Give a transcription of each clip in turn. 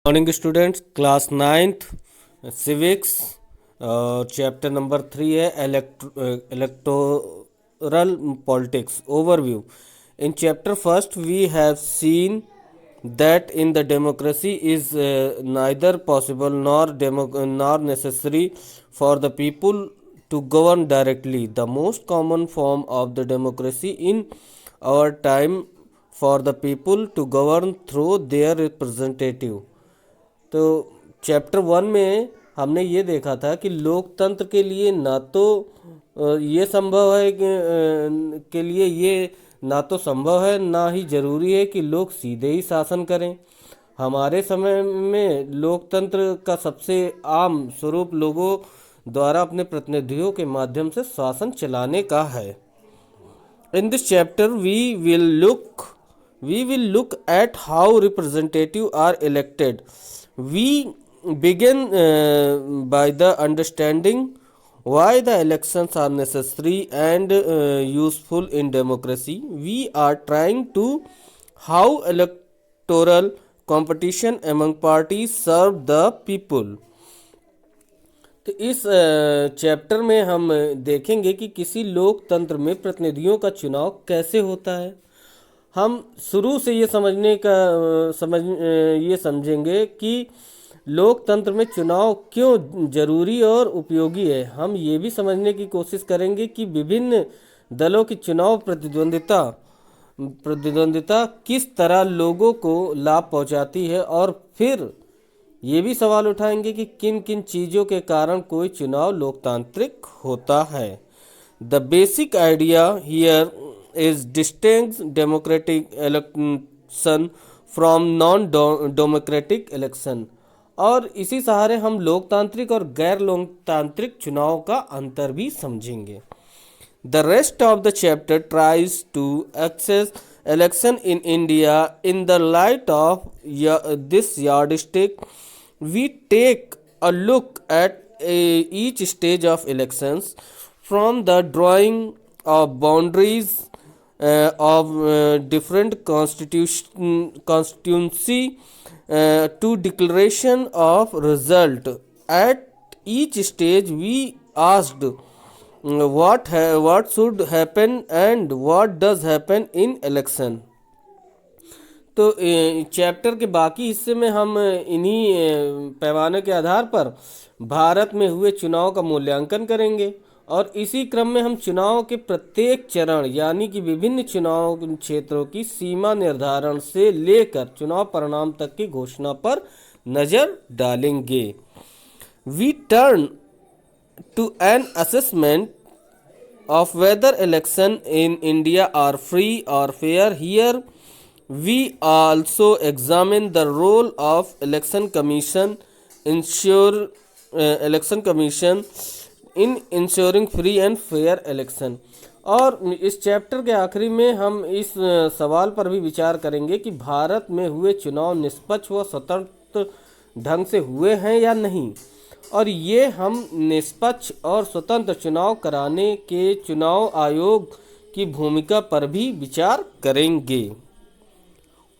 Morning students, class ninth civics chapter number 3 है electoral politics overview. In chapter first we have seen that in the democracy is neither possible nor necessary for the people to govern directly. The most common form of the democracy in our time for the people to govern through their representative. तो chapter 1 में हमने ये देखा था कि लोकतंत्र के लिए ना तो ये संभव है के लिए ये ना तो संभव है ना ही जरूरी है कि लोग सीधे ही शासन करें। हमारे समय में लोकतंत्र का सबसे आम स्वरूप लोगों द्वारा अपने प्रतिनिधियों के माध्यम से शासन चलाने का है। In this chapter we will look at how representatives are elected. We begin by the understanding why the elections are necessary and useful in democracy. We are trying to how electoral competition among parties serve the people. तो इस chapter में हम देखेंगे कि किसी लोकतंत्र में प्रतिनिधियों का चुनाव कैसे होता है। हम शुरू से ये समझेंगे कि लोकतंत्र में चुनाव क्यों जरूरी और उपयोगी है। हम ये भी समझने की कोशिश करेंगे कि विभिन्न दलों की चुनाव प्रतिद्वंदिता किस तरह लोगों को लाभ पहुंचाती है, और फिर ये भी सवाल उठाएंगे कि किन किन चीज़ों के कारण कोई चुनाव लोकतांत्रिक होता है। The basic idea here is distinguish democratic election from non democratic election, और इसी सहारे हम लोकतांत्रिक और गैर लोकतांत्रिक चुनाव का अंतर भी समझेंगे। The rest of the chapter tries to assess election in India in the light of this yardstick. We take a look at each stage of elections, from the drawing of boundaries of different constituency to declaration of result. At each stage we asked what should happen and what does happen in election. तो chapter के बाकी हिस्से में हम इन्हीं पैमाने के आधार पर भारत में हुए चुनाव का मूल्यांकन करेंगे, और इसी क्रम में हम चुनाव के प्रत्येक चरण यानी कि विभिन्न चुनाव क्षेत्रों की सीमा निर्धारण से लेकर चुनाव परिणाम तक की घोषणा पर नज़र डालेंगे। We turn to an assessment of whether elections in India are free or fair. Here we also examine the role of election commission in ensuring free and fair election. और इस चैप्टर के आखिरी में हम इस सवाल पर भी विचार करेंगे कि भारत में हुए चुनाव निष्पक्ष व स्वतंत्र ढंग से हुए हैं या नहीं, और ये हम निष्पक्ष और स्वतंत्र चुनाव कराने के चुनाव आयोग की भूमिका पर भी विचार करेंगे।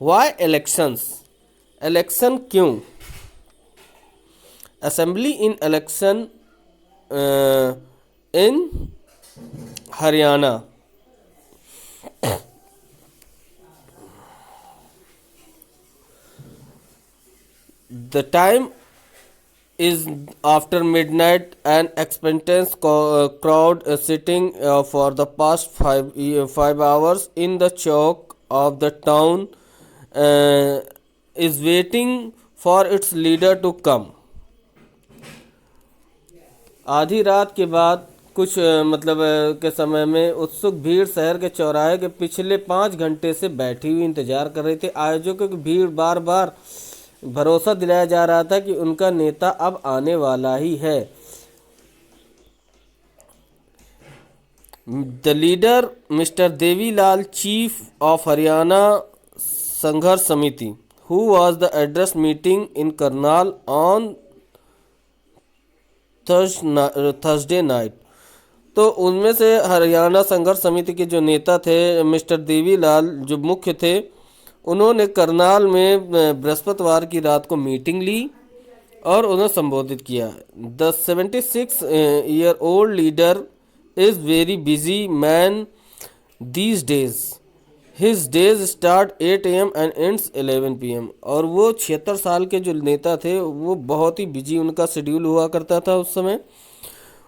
वाई इलेक्शंस, इलेक्शन क्यों? Assembly in election in Haryana. The time is after midnight. An expectant crowd sitting for the past 5 hours in the chowk of the town is waiting for its leader to come. आधी रात के बाद कुछ के समय में उत्सुक भीड़ शहर के चौराहे के पिछले 5 घंटे से बैठी हुई इंतजार कर रहे थे। आयोजकों की भीड़ बार बार भरोसा दिलाया जा रहा था कि उनका नेता अब आने वाला ही है। The leader mister Devilal, chief of Haryana संघर्ष समिति, who was the address meeting in Karnal on Thursday night. तो उनमें से हरियाणा संघर्ष समिति के जो नेता थे मिस्टर देवीलाल, जो मुख्य थे, उन्होंने करनाल में बृहस्पतिवार की रात को मीटिंग ली और उन्हें संबोधित किया। The 76-year-old leader is very busy man these days. His days start 8 AM and ends 11 PM। और वो 76 साल के जो नेता थे वो बहुत ही बिजी उनका शेड्यूल हुआ करता था उस समय।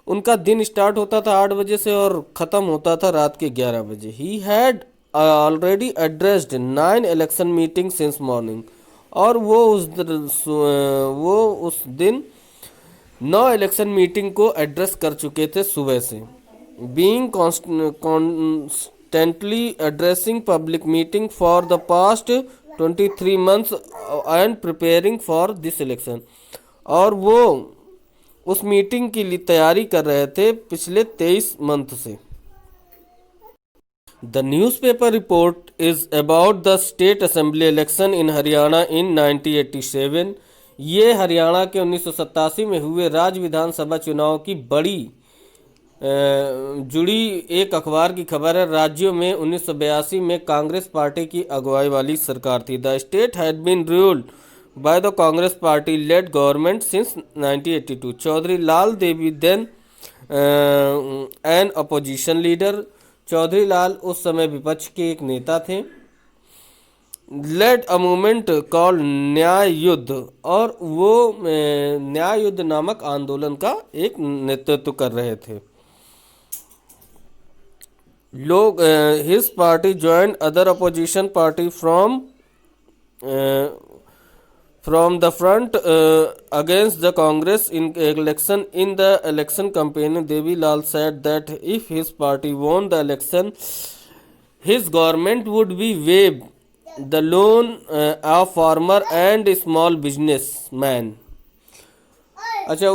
उनका दिन स्टार्ट होता था 8 बजे से और ख़त्म होता था रात के 11 बजे। He had already addressed 9 election meeting since morning. और वो उस दिन 9 इलेक्शन मीटिंग को एड्रेस कर चुके थे सुबह से। Being constantly addressing public meeting for the past 23 months and preparing for this election. और वो उस मीटिंग के लिए तैयारी कर रहे थे पिछले 23 मंथ से। The newspaper report is about the state assembly election in Haryana in 1987। ये हरियाणा के 1987 में हुए राज्य विधानसभा चुनाव की बड़ी जुड़ी एक अखबार की खबर है। राज्यों में 1982 में कांग्रेस पार्टी की अगुवाई वाली सरकार थी। The state had been ruled by the Congress party led government since 1982. Chaudhary Lal Devi then an opposition leader। Chaudhary Lal उस समय विपक्ष के एक नेता थे। led a movement called न्याय युद्ध। और वो न्याय युद्ध नामक आंदोलन का एक नेतृत्व कर रहे थे लोग। his party joined other opposition party from the front against the Congress in election. In the election campaign, Devi Lal said that if his party won the election, his government would be waive the loan of farmer and small businessman। अच्छा,